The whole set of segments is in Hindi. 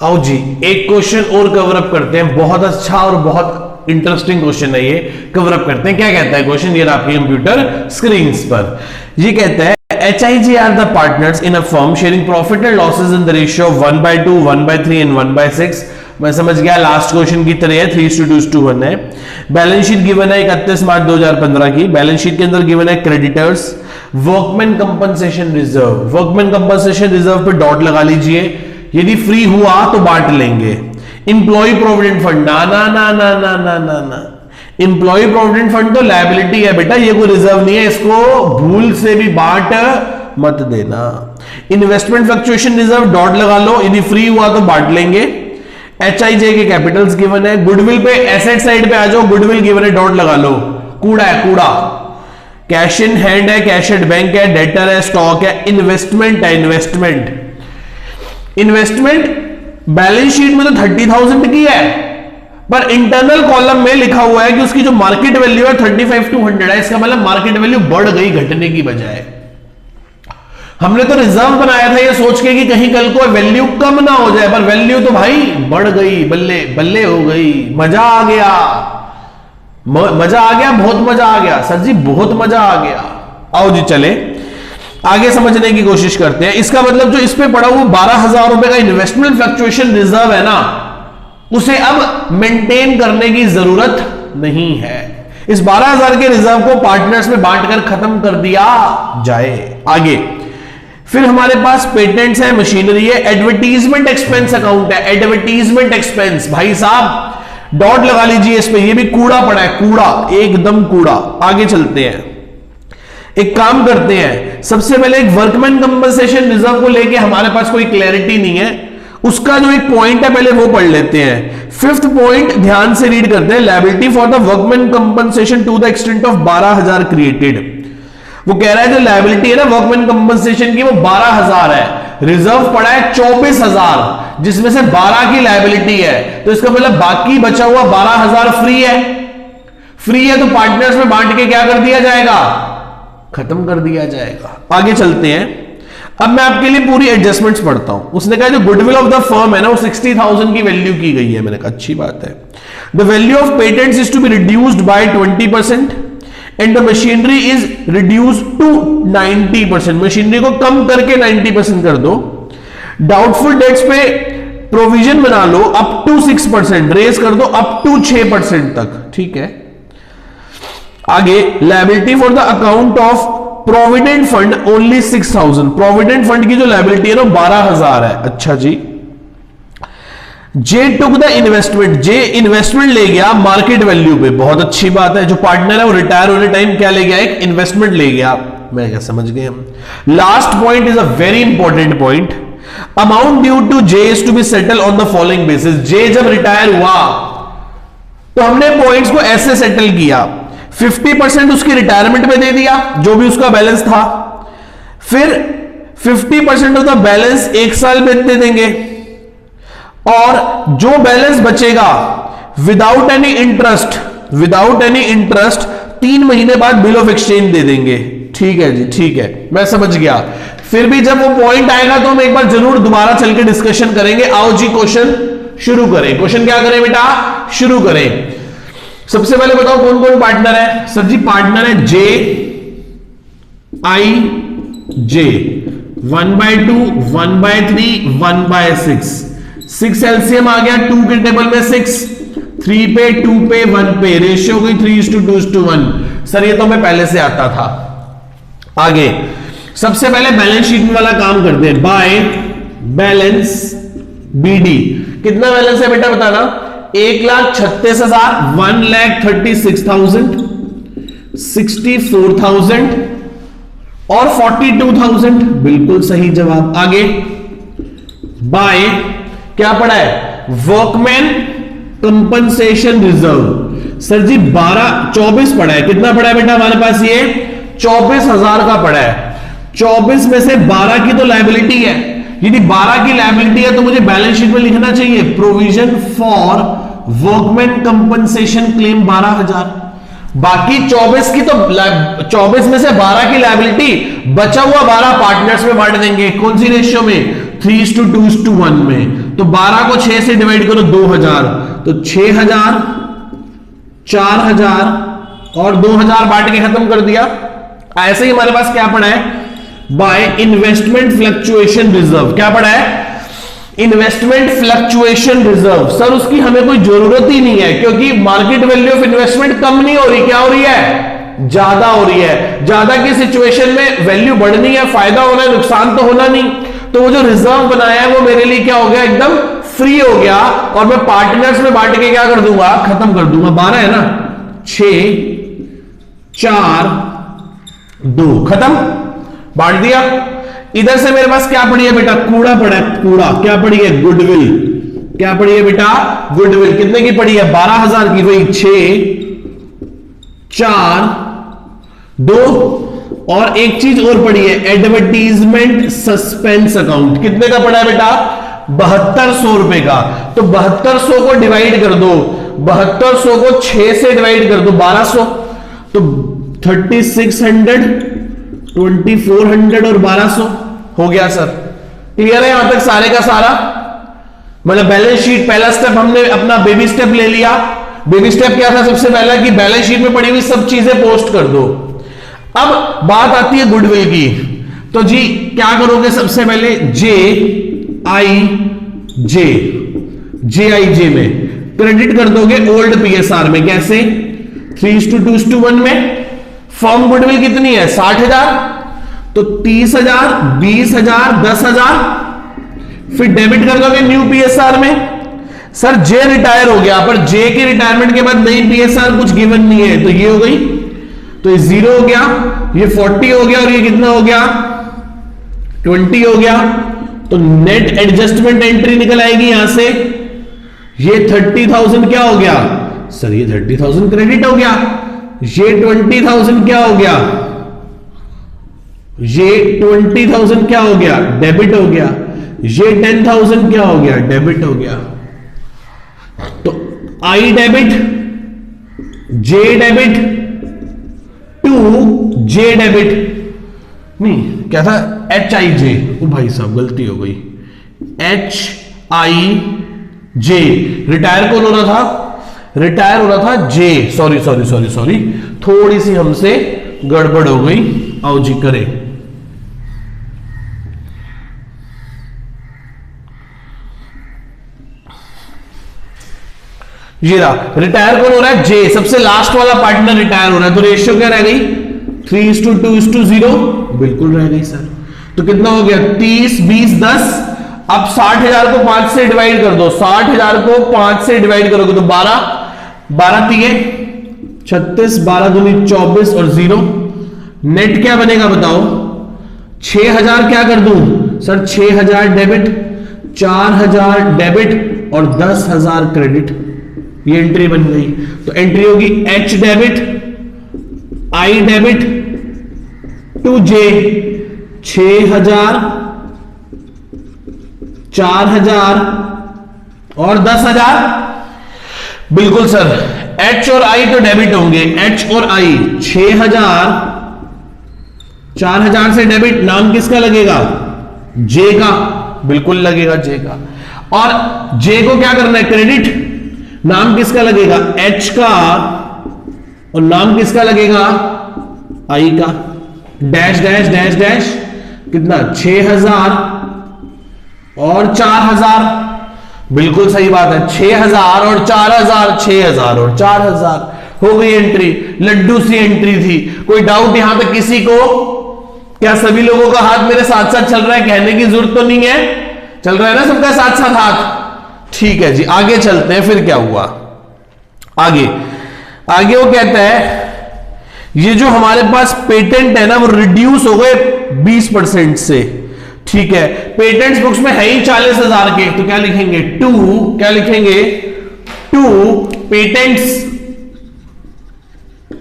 आओ जी एक क्वेश्चन और कवर अप करते हैं, बहुत अच्छा और बहुत इंटरेस्टिंग क्वेश्चन है ये, कवर अप करते हैं। क्या कहता है क्वेश्चन, ये आपकी कंप्यूटर स्क्रीन पर। ये कहता है HIG are the partners in a firm sharing profit and losses in the ratio of 1/2, 1/3 and 1/6। मैं समझ गया, लास्ट क्वेश्चन की तरह है, 3:2:1 है। बैलेंस शीट गिवन है 31 मार्च 2015 की। बैलेंस शीट के अंदर गिवन है creditors, workman compensation reserve. Workman compensation reserve पे डॉट लगा लीजिए, यदि फ्री हुआ तो बांट लेंगे। इंप्लॉय प्रोविडेंट फंड, ना ना ना ना ना ना ना ना, इंप्लॉय प्रोविडेंट फंड तो लायबिलिटी है बेटा, ये कोई रिजर्व नहीं है, इसको भूल से भी बांट मत देना। इन्वेस्टमेंट फ्लक्चुएशन रिजर्व डॉट लगा लो, यदि फ्री हुआ तो बांट लेंगे। HIJ के कैपिटल्स गिवन है। गुडविल पे एसेट साइड पे आ जाओ, गुडविल गिवन है डॉट लगा लो, कूड़ा है कूड़ा। कैश इन हैंड है, कैश एट बैंक है, डेटर है, स्टॉक है, इन्वेस्टमेंट है, इन्वेस्टमेंट बैलेंस शीट में तो 30,000 की है, पर इंटरनल कॉलम में लिखा हुआ है कि उसकी जो मार्केट वैल्यू है 35 to 100 है। इसका मतलब मार्केट वैल्यू बढ़ गई घटने की बजाय। हमने तो रिजर्व बनाया था ये सोच के कि कहीं कल को वैल्यू कम ना हो जाए, पर वैल्यू तो भाई बढ़ गई, बल्ले बल्ले हो गई। मजा आ गया, मजा आ गया, बहुत मजा आ गया सर जी, बहुत मजा आ गया। आओ जी चले आगे समझने की कोशिश करते हैं। इसका मतलब जो इस पे पड़ा हुआ 12,000 रुपए का इन्वेस्टमेंट फ्लक्चुएशन रिजर्व है ना, उसे अब मेंटेन करने की जरूरत नहीं है। इस 12,000 के रिजर्व को पार्टनर्स में बांटकर खत्म कर दिया जाए। आगे फिर हमारे पास पेटेंट्स है, मशीनरी है, एडवर्टीजमेंट एक्सपेंस अकाउंट है। एडवर्टीजमेंट एक्सपेंस भाई साहब डॉट लगा लीजिए इस पे, ये भी कूड़ा पड़ा है, कूड़ा एकदम कूड़ा। आगे चलते हैं, एक काम करते हैं, सबसे पहले एक वर्कमैन कंपनसेशन रिजर्व को लेके हमारे पास कोई क्लैरिटी नहीं है, उसका जो एक पॉइंट है पहले वो पढ़ लेते हैं। 5th पॉइंट ध्यान से रीड करते हैं, liability for the workman compensation to the extent of 12,000 created. वो कह रहा है जो लायबिलिटी है ना वर्कमैन कंपनसेशन की वो 12,000 है, रिजर्व पड़ा है 24,000, जिसमें से 12 की लायबिलिटी है, तो इसका मतलब बाकी बचा हुआ 12,000 फ्री है। फ्री है तो पार्टनर्स में बांट के क्या कर दिया जाएगा, खत्म कर दिया जाएगा। आगे चलते हैं, अब मैं आपके लिए पूरी एडजस्टमेंट्स पढ़ता हूं। उसने कहा जो गुडविल ऑफ द फर्म है ना वो 60,000 की वैल्यू की गई है। मैंने कहा अच्छी बात है। The value of patents is to be reduced by 20% and the machinery is reduced to 90%। Machinery को कम करके 90% कर दो। डाउटफुल डेट्स पे प्रोविजन बना लो अप टू 6%, रेज कर दो अप टू 6% तक, ठीक है। आगे liability for the account of provident fund only 6,000। Provident fund की जो लायबिलिटी है ना 12,000 है। अच्छा जी, J took the investment, J investment ले गया मार्केट वैल्यू पे, बहुत अच्छी बात है। जो पार्टनर है वो रिटायर होने टाइम क्या ले गया, एक इन्वेस्टमेंट ले गया। मैं क्या समझ गए हम। Last point is a very important point, amount due to J is to be settle on the following basis. J जब रिटायर हुआ तो हमने पॉइंट्स को ऐसे सेटल किया, 50% उसकी रिटायरमेंट में दे दिया जो भी उसका बैलेंस था, फिर 50% ऑफ द बैलेंस 1 साल में दे देंगे, और जो बैलेंस बचेगा विदाउट एनी इंटरेस्ट 3 महीने बाद बिल ऑफ एक्सचेंज दे देंगे। ठीक है जी, ठीक है, मैं समझ गया। फिर भी जब वो पॉइंट आएगा तो हम एक बार जरूर दोबारा चल के डिस्कशन करेंगे। आओ जी क्वेश्चन शुरू करें। क्वेश्चन क्या करें बेटा, शुरू करें। सबसे पहले बताओ कौन कौन पार्टनर है। सर जी पार्टनर है जे आई जे, 1/2, 1/3, 1/6। 6 एलसीएम आ गया, 2 के टेबल में 6, 3 पे 2 पे 1 पे, रेशियो गई 3:2:1। सर ये तो मैं पहले से आता था। आगे सबसे पहले बैलेंस शीट वाला काम करते हैं। बाय बैलेंस बीडी, कितना बैलेंस है बेटा बताना, 1,36,000, 1,36,000, 64,000 और 42,000, बिल्कुल सही जवाब। आगे बाय क्या पड़ा है, वर्कमैन कंपनसेशन रिजर्व। सर जी 24 पड़ा है, कितना पड़ा है बेटा हमारे पास, ये 24,000 का पड़ा है। 24 में से 12 की तो लायबिलिटी है, यदि 12 की लायबिलिटी है तो मुझे बैलेंस शीट में लिखना चाहिए provision for workman compensation claim 12,000। बाकी 24 की तो 24 में से 12 की लायबिलिटी, बचा हुआ 12 पार्टनर्स में बांट देंगे। कौन सी रेशियो में, 3:2:1 में। तो 12 को 6 से डिवाइड करो 2000, तो 6000, 4000 और 2000 बांट के खत्म कर दिया। ऐसे ही हमारे पास क्या पड़ा है, बाय इन्वेस्टमेंट फ्लक्चुएशन रिजर्व। क्या पड़ा है, इन्वेस्टमेंट फ्लक्चुएशन रिजर्व। सर उसकी हमें कोई जरूरत ही नहीं है, क्योंकि मार्केट वैल्यू ऑफ इन्वेस्टमेंट कम नहीं हो रही, क्या हो रही है, ज्यादा हो रही है। ज्यादा की सिचुएशन में वैल्यू बढ़नी है, फायदा होना है, नुकसान तो होना नहीं। तो वो जो रिजर्व बनाया है वो मेरे लिए क्या हो गया, एकदम फ्री हो गया, और मैं पार्टनर्स में बांट के क्या कर दूंगा, खत्म कर दूंगा। 12 है ना, 6 4 2 खत्म, बांट दिया। इधर से मेरे पास क्या पड़ी है बेटा, कूड़ा पड़ा है, कूड़ा। क्या पड़ी है, गुडविल। क्या पड़ी है बेटा, गुडविल। कितने की पड़ी है, 12000 की। वही 6 4 2 और एक चीज और पड़ी है, एडवर्टीजमेंट सस्पेंस अकाउंट। कितने का पड़ा है बेटा, 7200 रुपए का। तो 7200 को डिवाइड कर दो, 7200 को 6 से डिवाइड कर दो 1200, तो 3600, 2400 और 1200 हो गया। सर क्लियर है यहां तक सारे का सारा, मतलब बैलेंस शीट पहला स्टेप हमने अपना बेबी स्टेप ले लिया। बेबी स्टेप क्या था, सबसे पहला कि बैलेंस शीट में पड़ी हुई सब चीजें पोस्ट कर दो। अब बात आती है गुडविल की, तो जी क्या करोगे, सबसे पहले JIJ में क्रेडिट कर दोगे ओल्ड PSR में। कैसे, 3:2:1 में। फर्म गुडविल कितनी है, 60,000, तो 30,000, 20,000, 10,000, फिर डेबिट कर दोगे न्यू PSR में। सर जे रिटायर हो गया, पर जे के रिटायरमेंट के बाद नई PSR कुछ गिवन नहीं है, तो ये हो गई, तो ये 0 हो गया, ये 40 हो गया, और ये कितना हो गया, 20 हो गया। तो नेट एडजस्टमेंट एंट्री निकल आएगी यहां से। ये 30,000 क्या हो गया, सर ये 30,000 क्रेडिट हो गया। ये 20,000 क्या हो गया, ये 20,000 क्या हो गया, डेबिट हो गया। ये 10,000 क्या हो गया, डेबिट हो गया। तो I debit, J debit, to J debit, नहीं क्या था, HIJ। ओ भाई साहब गलती हो गई, HIJ। रिटायर कौन हो रहा था, रिटायर हो रहा था जे, सॉरी सॉरी सॉरी सॉरी, थोड़ी सी हमसे गड़बड़ हो गई। आओ जी करें, ये रहा, रिटायर कौन हो रहा है, जे, सबसे लास्ट वाला पार्टनर रिटायर हो रहा है। तो रेशियो क्या रह गई, 3:2:0, बिल्कुल रह गई सर। तो कितना हो गया, 30 20 10। अब 60,000 को 5 से डिवाइड कर दो, 60,000 को 5 से डिवाइड करोगे तो 12 12 3 36, 12 दूनी 24 और 0। नेट क्या बनेगा बताओ, 6,000 क्या कर दूं सर, 6,000 डेबिट, 4,000 डेबिट और 10,000 क्रेडिट। ये एंट्री बन गई। तो एंट्री होगी H debit, I debit, to J, 6,000, 4,000 और 10,000। बिल्कुल सर, H और I तो डेबिट होंगे, H और I। 6,000, 4,000 से डेबिट, नाम किसका लगेगा, J का, बिल्कुल लगेगा J का। और J को क्या करना है, क्रेडिट, नाम किसका लगेगा, H का, और नाम किसका लगेगा, I का। डैश डैश डैश डैश, कितना, 6,000 और 4,000, बिल्कुल सही बात है, 6,000 और 4,000, 6,000 और 4,000 हो गई एंट्री। लड्डू सी एंट्री थी। कोई डाउट यहां तक किसी को, क्या सभी लोगों का हाथ मेरे साथ साथ चल रहा है, कहने की जरूरत तो नहीं है, चल रहा है ना सबका साथ साथ हाथ, ठीक है जी। आगे चलते हैं, फिर क्या हुआ आगे, आगे वो कहता है ये जो हमारे पास पेटेंट है ना वो रिड्यूस हो गए 20% से, ठीक है। पेटेंट्स बुक्स में है ही 40,000 के, तो क्या लिखेंगे, टू, क्या लिखेंगे, टू पेटेंट्स,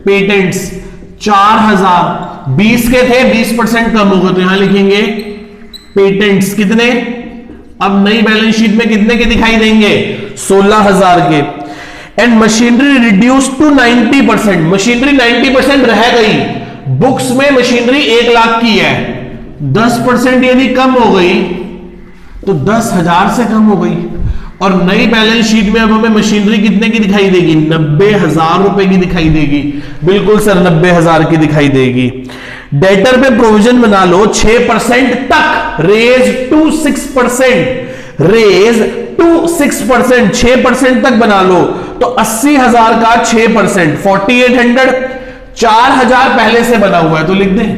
पेटेंट्स 4,000, 20 के थे, 20% कम हो गए, तो यहां लिखेंगे पेटेंट्स कितने, अब नई बैलेंस शीट में कितने के दिखाई देंगे, 16,000 के। And machinery reduce to 90%, machinery 90% रह गई। बुक्स में मशीनरी 1 लाख की है, 10% यदि कम हो गई तो 10,000 से कम हो गई। और नई बैलेंस शीट में अब हमें मशीनरी कितने की दिखाई देगी? 90,000 रुपए की दिखाई देगी। बिल्कुल सर, 90,000 की दिखाई देगी। डेटर पे प्रोविजन बना लो 6% तक, रेज टू 6%, रेज टू 6%, 6% तक बना लो। तो 80,000 का 6%, 4800, 4,000 पहले से बना हुआ है तो लिख दें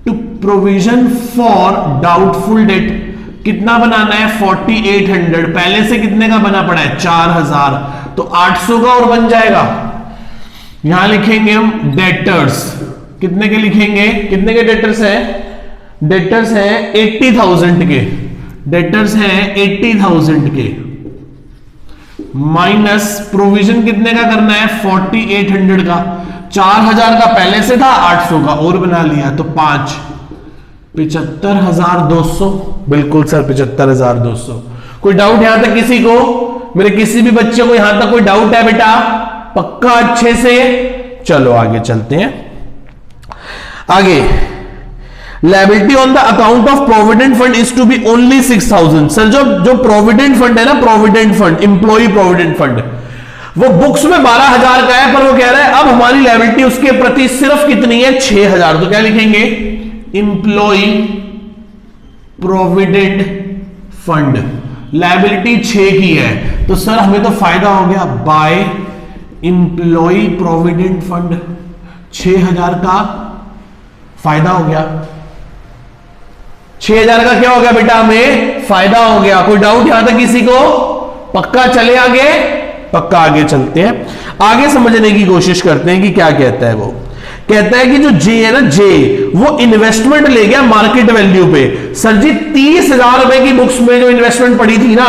to provision for doubtful debt. कितना बनाना है? 4800, पहले से कितने का बना पड़ा है? 4,000, तो 800 का और बन जाएगा। यहां लिखेंगे हम डेटर्स, कितने के लिखेंगे? कितने के डेटर्स है? डेटर्स है 80,000 के, डेटर्स है 80,000 के, माइनस प्रोविजन कितने का करना है? 4800 का। 4,000 का पहले से था, 800 का और बना लिया, तो 5, 75,200। बिल्कुल सर, 75,200। कोई डाउट यहां तक किसी को? मेरे किसी भी बच्चे को यहां तक कोई डाउट है बेटा? पक्का अच्छे से? चलो आगे चलते हैं। आगे, liability on the account of provident fund is to be only 6,000। Sir जो प्रोविडेंट फंड है ना, provident fund, employee provident fund, वो बुक्स में 12,000 का है, पर वो कह रहा है अब हमारी लायबिलिटी उसके प्रति सिर्फ कितनी है? 6,000। तो क्या लिखेंगे? इंप्लॉय प्रोविडेंट फंड, लायबिलिटी 6 की है, तो सर हमें तो फायदा हो गया बाय इंप्लॉय प्रोविडेंट फंड, 6,000 का फायदा हो गया। 6,000 का क्या हो गया बेटा? हमें फायदा हो गया। कोई डाउट यहां तक किसी को? पक्का चले आगे? पक्का आगे चलते हैं, आगे समझने की कोशिश करते हैं कि क्या कहता है। वो कहता है कि जो जे है ना, जे वो इन्वेस्टमेंट ले गया मार्केट वैल्यू पे। सर जी 30,000 रुपए की बुक्स में जो इन्वेस्टमेंट पड़ी थी ना,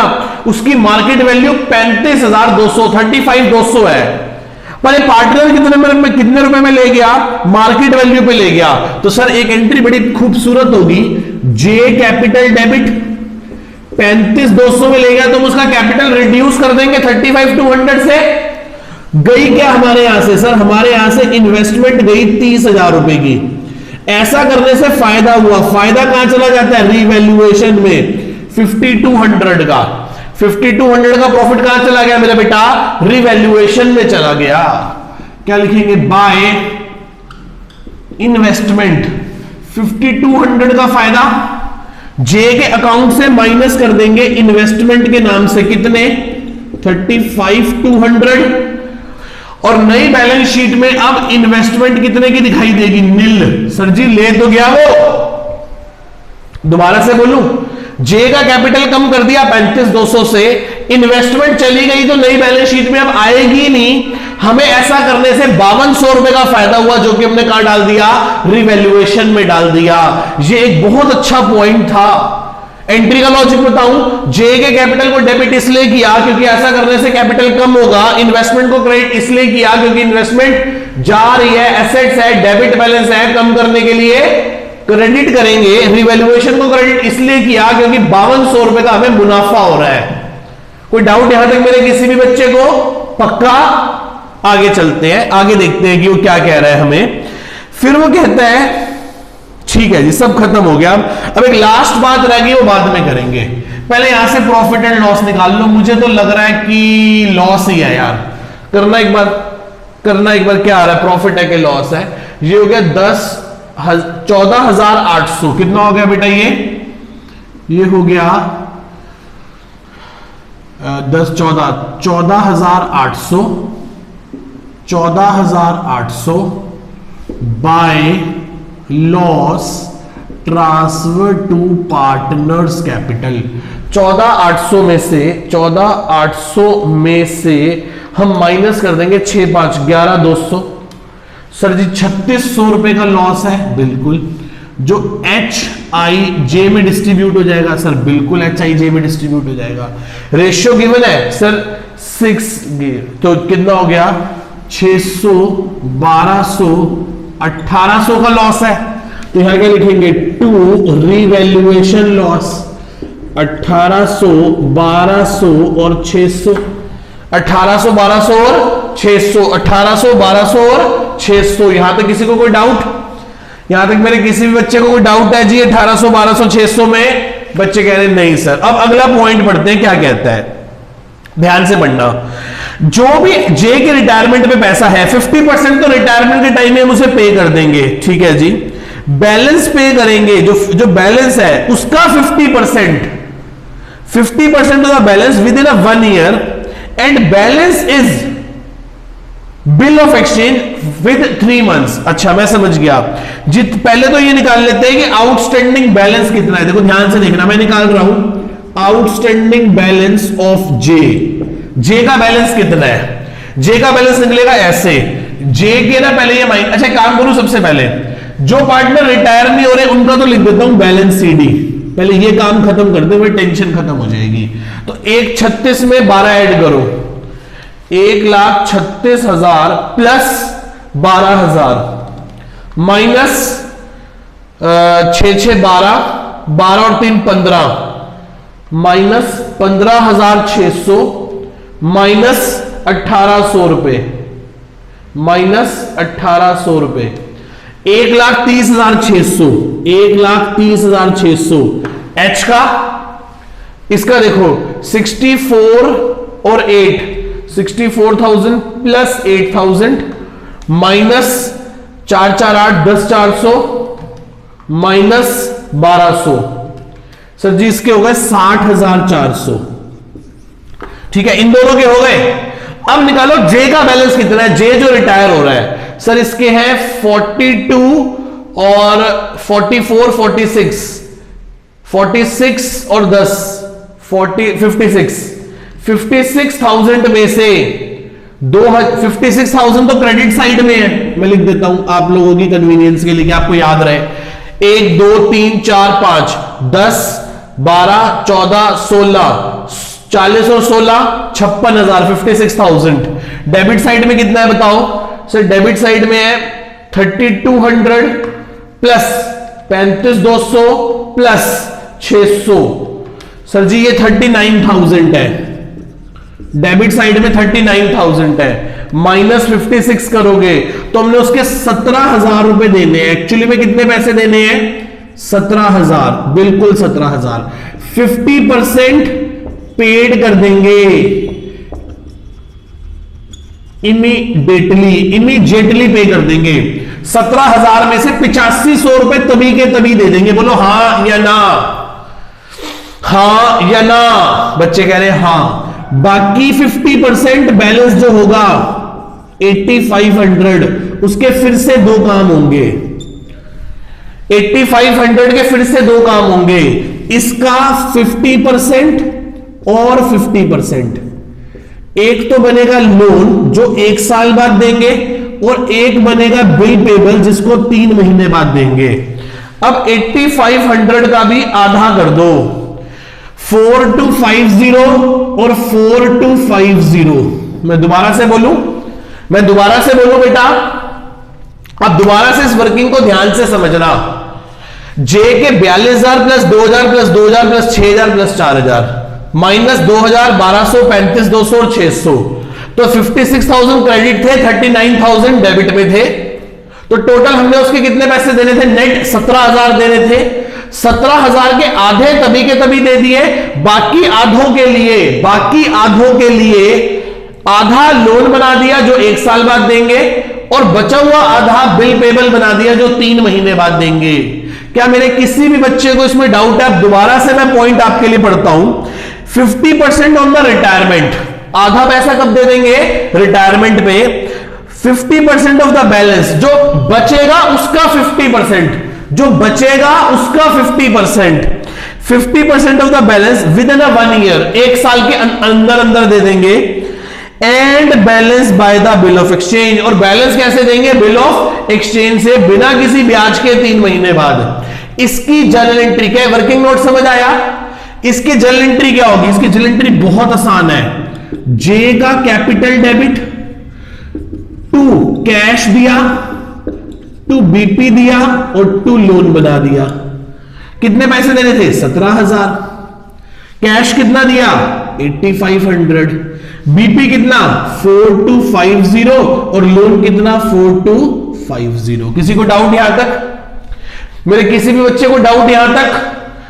उसकी मार्केट वैल्यू 35,200, 35,200 है, पर ये पार्टनर कितने रुपए में ले गया? मार्केट वैल्यू पे ले गया। तो सर एक एंट्री बड़ी खूबसूरत होगी, जे कैपिटल डेबिट 35,200 में ले गया, तो हम उसका कैपिटल रिड्यूस कर देंगे 35,200 से। गई क्या हमारे यहां से? सर हमारे यहां से इन्वेस्टमेंट गई 30,000 रुपए की। ऐसा करने से फायदा हुआ, फायदा कहां चला जाता है? रीवैल्यूएशन में 5,200 का, 5,200 का प्रॉफिट कहां चला गया मेरा बेटा? रिवैल्यूएशन में चला गया। क्या लिखेंगे? बाय इन्वेस्टमेंट 5,200 का फायदा जे के अकाउंट से माइनस कर देंगे इन्वेस्टमेंट के नाम से, कितने? 35,200। और नई बैलेंस शीट में अब इन्वेस्टमेंट कितने की दिखाई देगी? नील। सर जी ले तो गया वो, दोबारा से बोलूं, जे का कैपिटल कम कर दिया 35,200 से, इन्वेस्टमेंट चली गई तो नई बैलेंस शीट में अब आएगी नहीं। हमें ऐसा करने से 5,200 रुपए का फायदा हुआ, जो कि हमने कहां डाल दिया? रिवैल्यूएशन में डाल दिया। ये एक बहुत अच्छा पॉइंट था। एंट्री का लॉजिक बताऊं, जे के कैपिटल को डेबिट इसलिए किया क्योंकि ऐसा करने से कैपिटल कम होगा, इन्वेस्टमेंट को क्रेडिट इसलिए किया क्योंकि इन्वेस्टमेंट जा रही है, एसेट्स है, डेबिट बैलेंस है, कम करने के लिए क्रेडिट करेंगे। रिवैल्यूएशन को क्रेडिट इसलिए किया क्योंकि 5,200 रुपए का हमें मुनाफा हो रहा है। कोई डाउट यहां तक मेरे किसी भी बच्चे को? पक्का? आगे चलते हैं, आगे देखते हैं कि वो क्या कह रहा है हमें। फिर वो कहता है ठीक है जी, सब खत्म हो गया, अब एक लास्ट बात रह गई, वो बाद में करेंगे। पहले यहां से प्रॉफिट एंड लॉस निकाल लो। मुझे तो लग रहा है कि लॉस ही है यार, करना एक बार क्या आ रहा है? प्रॉफिट है कि लॉस है? ये हो गया 14,800। कितना हो गया बेटा? ये हो गया 14,800 by loss transfer to partners capital. 14,800 में से हम माइनस कर देंगे 6, 5, 11,200। सर जी 3,600 रुपए का लॉस है, बिल्कुल। जो HIJ में डिस्ट्रीब्यूट हो जाएगा सर, बिल्कुल HIJ में डिस्ट्रीब्यूट हो जाएगा। रेशियो गिवन है सर 6, तो कितना हो गया? 600, 1200, 1,800 का लॉस है, तो यहां क्या लिखेंगे? टू रिवैल्यूएशन लॉस 1,800, 1200 और 600। 1,800, 1200 और 600, 1,800, 1200 और 600। यहां तक किसी को कोई डाउट? यहां तक मेरे किसी भी बच्चे को कोई डाउट है जी? 1,800, 1200, 600 में बच्चे कह रहे हैं नहीं सर। अब अगला पॉइंट पढ़ते हैं क्या कहता है, ध्यान से पढ़ना। जो भी जे के रिटायरमेंट पे पैसा है 50% तो रिटायरमेंट के टाइम में हम उसे पे कर देंगे, ठीक है जी। बैलेंस पे करेंगे, जो बैलेंस है उसका 50% of the balance with in 1 year and balance is bill of exchange with 3 months. अच्छा मैं समझ गया। पहले तो ये निकाल लेते हैं कि आउटस्टैंडिंग बैलेंस कितना है। देखो ध्यान से देखना, मैं निकाल रहा हूं आउटस्टैंडिंग बैलेंस ऑफ जे का बैलेंस कितना है। जे का बैलेंस निकलेगा ऐसे, जे के ना पहले ये माइनस, अच्छा काम करूं सबसे पहले जो पार्टनर रिटायर नहीं हो रहे उनका तो लिख देता हूं बैलेंस सीडी, पहले ये काम खत्म कर दे, वही टेंशन खत्म हो जाएगी। तो 136 में 12 ऐड करो, 1,36,000 प्लस 12,000 माइनस 6 6 12 12 और 3 15 माइनस 15,600 माइनस 1,800 रुपए, माइनस 1,800 रुपए, 1,30,600, 1,30,600 एच का। इसका देखो 64 और 8 64,000 प्लस 8,000 माइनस 4 4 8 10 400 माइनस 1200। सर जी इसके हो गए 60,400, ठीक है, इन दोनों के हो गए। अब निकालो जे का बैलेंस कितना है, जे जो रिटायर हो रहा है। सर इसके हैं 42 और 44 46 46 और 10 56,000 में से 56,000 तो क्रेडिट साइड में है, मैं लिख देता हूं आप लोगों की कन्वीनियंस के लिए कि आपको याद रहे। 1 2 3 4 5 10 12 14 16 40 और 16 56,000 56,000। डेबिट साइड में कितना है बताओ। सर डेबिट साइड में है 3200 प्लस 35,200 प्लस 600। सर जी ये 39,000 है, डेबिट साइड में 39,000 है, माइनस 56 करोगे तो हमने उसके 17,000 रुपए देने हैं। एक्चुअली में कितने पैसे देने हैं 17,000, बिल्कुल 17,000। 50% पेड कर देंगे इमीडिएटली पे कर देंगे। 17,000 में से 8500 रुपए तभी के तभी दे देंगे। बोलो हां या ना, हां या ना। बच्चे कह रहे हैं हां। बाकी 50% बैलेंस जो होगा 8500 उसके फिर से 2 काम होंगे, 8500 के फिर से 2 काम होंगे। इसका 50% और 50%। एक तो बनेगा लोन जो 1 साल बाद देंगे और एक बनेगा बिल पेबल जिसको 3 महीने बाद देंगे। अब 8500 का भी आधा कर दो, 4250 और 4250। मैं दोबारा से बोलूं बेटा, अब दोबारा से इस वर्किंग को ध्यान से समझना। जे के 42,000 plus 2,000 plus 2,000 plus 6,000 plus 4,000 minus 2,000 1200 35,200 और 600। तो 56,000 क्रेडिट थे, 39,000 डेबिट में थे। तो टोटल हमने उसके कितने पैसे देने थे, नेट 17,000 देने थे। 17,000 के आधे तभी के तभी दे दिए। बाकी आधों के लिए आधा लोन बना दिया जो 1 साल बाद देंगे और बचा हुआ आधा बिल पेबल बना दिया जो 3 महीने बाद देंगे। क्या मेरे किसी भी बच्चे को इसमें डाउट है? अब दोबारा से मैं पॉइंट आपके लिए पढ़ता हूं। 50% ऑन द रिटायरमेंट, आधा पैसा कब दे देंगे रिटायरमेंट पे। 50% ऑफ द बैलेंस जो बचेगा उसका 50%, जो बचेगा उसका 50%। 50% of the balance with in 1 year, 1 साल के अंदर दे देंगे। And balance by the bill of exchange, और बैलेंस कैसे देंगे, बिल ऑफ एक्सचेंज से बिना किसी ब्याज के 3 महीने बाद। इसकी जर्नल एंट्री क्या है, वर्किंग नोट समझ आया। इसकी जर्नल एंट्री क्या होगी, इसकी जर्नल एंट्री बहुत आसान है। जे का कैपिटल डेबिट, टू कैश दिया, टू बीपी दिया और टू लोन बना दिया। कितने पैसे देने थे 17,000। कैश कितना दिया 8500, बीपी कितना 4250 और लोन कितना 4250। किसी को डाउट यहां तक, मेरे किसी भी बच्चे को डाउट यहां तक?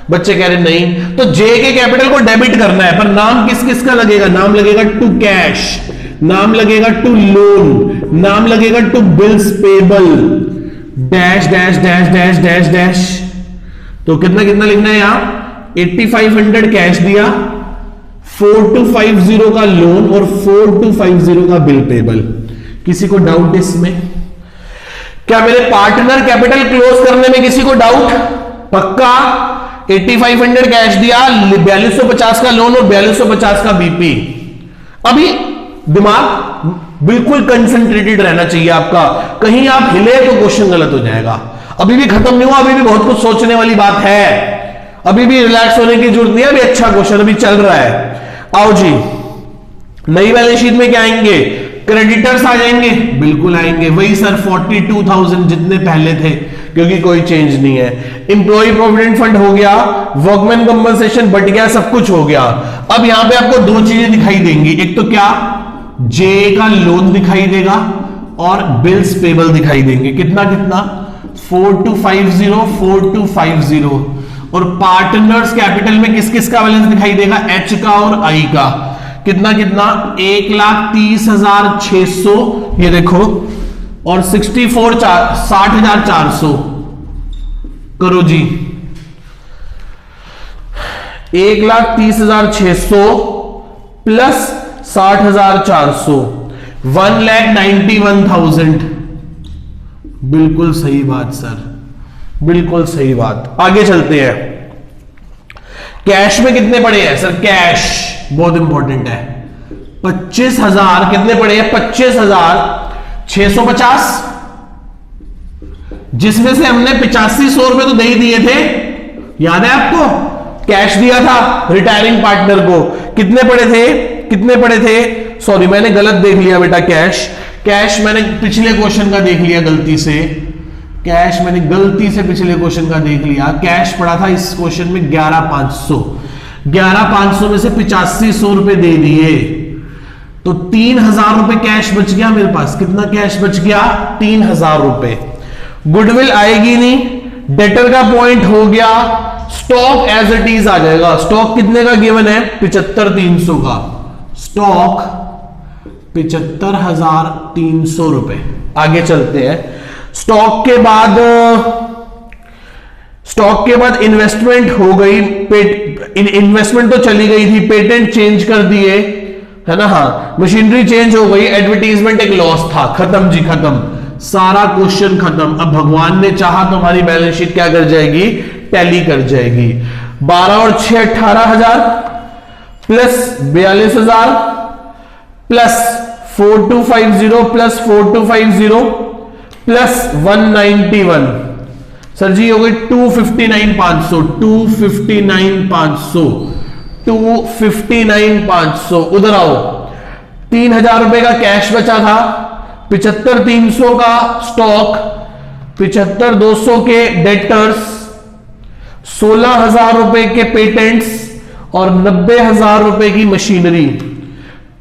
बच्चे कह रहे नहीं, तो जे के कैपिटल को डेबिट करना है, पर नाम किस किस का लगेगा? नाम लगेगा टू कैश, नाम लगेगा टू लोन, नाम लगेगा to bills payable, dash dash dash dash dash dash. तो कितना कितना लिखना है यहां? 8500 कैश दिया, 4250 का लोन और 4250 का बिल पेबल। किसी को डाउट इसमें? क्या मेरे पार्टनर कैपिटल क्लोज करने में किसी को डाउट? पक्का? 8500 कैश दिया, 4250 का लोन और 4250 का बीपी। अभी दिमाग बिल्कुल कंसंट्रेटेड रहना चाहिए आपका, कहीं आप हिले तो क्वेश्चन गलत हो जाएगा। अभी भी खत्म नहीं हुआ, अभी भी बहुत कुछ सोचने वाली बात है, अभी भी रिलैक्स होने की जरूरत नहीं है, अभी अच्छा क्वेश्चन अभी चल रहा है। आओ जी, नई बैलेंस शीट में क्या आएंगे? क्रेडिटर्स आ जाएंगे, बिल्कुल आएंगे, वही सर 42,000 जितने पहले थे, क्योंकि कोई चेंज नहीं है। इंप्लॉय प्रोविडेंट फंड हो गया, वर्कमैन कंपनसेशन बट गया, सब कुछ हो गया। अब यहां पे आपको दो चीजें दिखाई देंगी, एक तो क्या, जे का लोन दिखाई देगा और बिल्स पेबल दिखाई देंगे। कितना कितना? 4250 4250। और पार्टनर्स कैपिटल में किस किस का बैलेंस दिखाई देगा? एच का और आई का। कितना कितना? 1,30,600, ये देखो, और 60,400 करो जी। 1,30,600 प्लस 60,400, 1,91,000। बिल्कुल सही बात सर, बिल्कुल सही बात। आगे चलते हैं। कैश में कितने पड़े हैं सर? कैश बहुत इंपॉर्टेंट है। 25,000 कितने पड़े हैं? 25,650, जिसमें से हमने 8500 रुपए तो दे ही दिए थे, याद है आपको? कैश दिया था रिटायरिंग पार्टनर को। कितने पड़े थे? कितने पड़े थे? सॉरी मैंने गलत देख लिया बेटा। कैश मैंने पिछले क्वेश्चन का देख लिया गलती से। कैश मैंने गलती से पिछले क्वेश्चन का देख लिया। कैश पड़ा था इस क्वेश्चन में 11,500। 11,500 में से 8500 रुपए दे दिए, तो 3,000 रुपए कैश बच गया मेरे पास। कितना कैश बच गया? 3,000 रुपए। गुडविल आएगी नहीं, डेटर का पॉइंट हो गया, स्टॉक एज इट इज आ जाएगा। स्टॉक कितने का गिवन है? 75,300 का स्टॉक, 75,300 रुपए। आगे चलते हैं। स्टॉक के बाद इन्वेस्टमेंट हो गई, इन्वेस्टमेंट तो चली गई थी, पेटेंट चेंज कर दिए, है ना? हाँ, मशीनरी चेंज हो गई, एडवर्टीजमेंट एक लॉस था, खत्म जी खत्म, सारा क्वेश्चन खत्म। अब भगवान ने चाहा तो हमारी बैलेंस शीट क्या कर जाएगी? टैली कर जाएगी। 12 और 6 18,000 plus 42,000 plus 4250 plus 4250 plus 191। Sir ji हो गई 259,500, 259,500, 259,500। उधर आओ, 3,000 रुपए का कैश बचा था, 75,300 का स्टॉक, 75,200 के डेटर्स, 16,000 रुपए के पेटेंट्स और 90,000 रुपए की मशीनरी।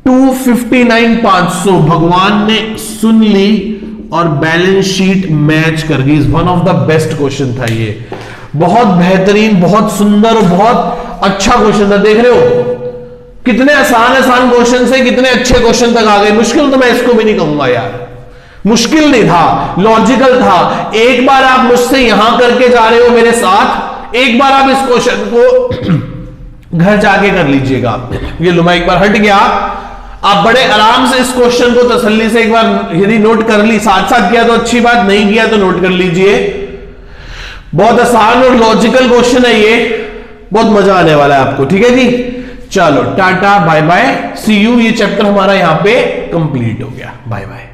259,500 भगवान ने सुन ली और बैलेंस शीट मैच कर गई। One of the best question था ये, बहुत बेहतरीन, बहुत सुंदर और बहुत अच्छा क्वेश्चन था। देख रहे हो कितने आसान क्वेश्चन से कितने अच्छे क्वेश्चन तक आ गए। मुश्किल तो मैं इसको भी नहीं कहूंगा यार, मुश्किल नहीं था, लॉजिकल था। एक बार आप मुझसे यहां करके जा रहे हो मेरे साथ, एक बार आप इस क्वेश्चन को घर जाके कर लीजिएगा। ये लो मैं एक बार हट गया, आप बड़े आराम से इस क्वेश्चन को तसल्ली से एक बार यदि नोट कर ली, साथ साथ किया तो अच्छी बात, नहीं किया तो नोट कर लीजिए। बहुत आसान और लॉजिकल क्वेश्चन है ये, बहुत मजा आने वाला है आपको। ठीक है जी, चलो टाटा बाय बाय, सी यू। ये चैप्टर हमारा यहां पे कंप्लीट हो गया। Bye bye.